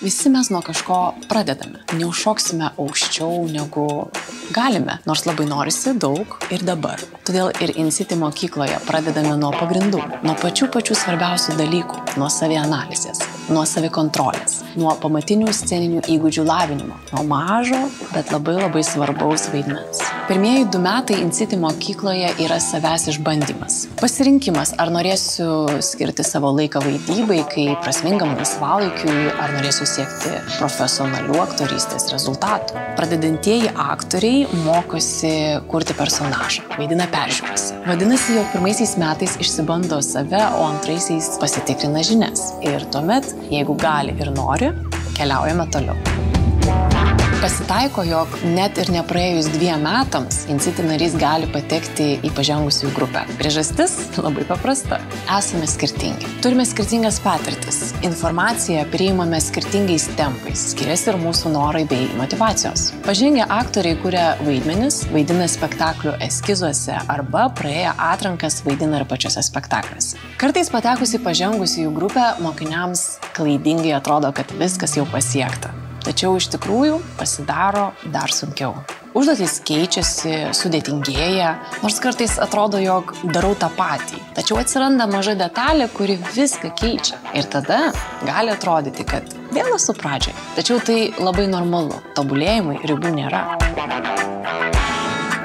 Visi mes nuo kažko pradedame. Neužšoksime aukščiau negu galime, nors labai norisi daug ir dabar. Todėl ir InCity mokykloje pradedame nuo pagrindų, nuo pačių svarbiausių dalykų, nuo savianalizės, nuo savikontrolės, nuo pamatinių sceninių įgūdžių lavinimo, nuo mažo, bet labai svarbaus vaidmens. Pirmieji 2 metai InCity mokykloje yra savęs išbandymas. Pasirinkimas, ar norėsiu skirti savo laiką vaidybai, kaip prasmingam laisvalaikiui, ar norėsiu siekti profesionalių aktorystės rezultatų. Pradedantieji aktoriai mokosi kurti personažą, vaidina peržiūrose. Vadinasi, jau pirmaisiais metais išsibando save, o antraisiais pasitikrina žinias. Ir tuomet, jeigu gali ir nori, keliaujame toliau. Pasitaiko, jog net ir nepraėjus 2 metams InCity narys gali patekti į pažengusiųjų grupę. Priežastis labai paprasta. Esame skirtingi. Turime skirtingas patirtis. Informaciją priimame skirtingais tempais. Skiriasi ir mūsų norai bei motyvacijos. Pažengę aktoriai kuria vaidmenis, vaidina spektaklių eskizuose arba praėję atrankas vaidina ir pačiose spektakliuose. Kartais patekus į pažengusiųjų grupę, mokiniams klaidingai atrodo, kad viskas jau pasiekta. Tačiau iš tikrųjų pasidaro dar sunkiau. Užduotys keičiasi, sudėtingėja, nors kartais atrodo, jog darau tą patį. Tačiau atsiranda maža detalė, kuri viską keičia. Ir tada gali atrodyti, kad vėl esu pradžiai. Tačiau tai labai normalu. Tobulėjimui ribų nėra.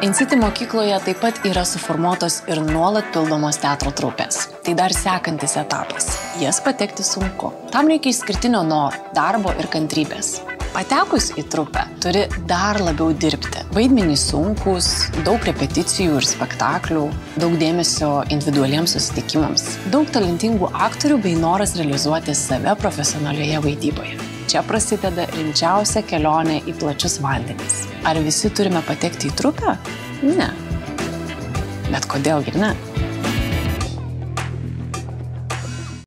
InCity mokykloje taip pat yra suformuotos ir nuolat pildomos teatro trupės. Tai dar sekantis etapas. Jas patekti sunku. Tam reikia išskirtinio noro, darbo ir kantrybės. Patekus į trupę, turi dar labiau dirbti. Vaidmenys sunkus, daug repeticijų ir spektaklių, daug dėmesio individualiems susitikimams, daug talentingų aktorių bei noras realizuoti save profesionalioje vaidyboje. Čia prasideda rimčiausia kelionė į plačius vandenis. Ar visi turime patekti į trupę? Ne. Bet kodėlgi ne?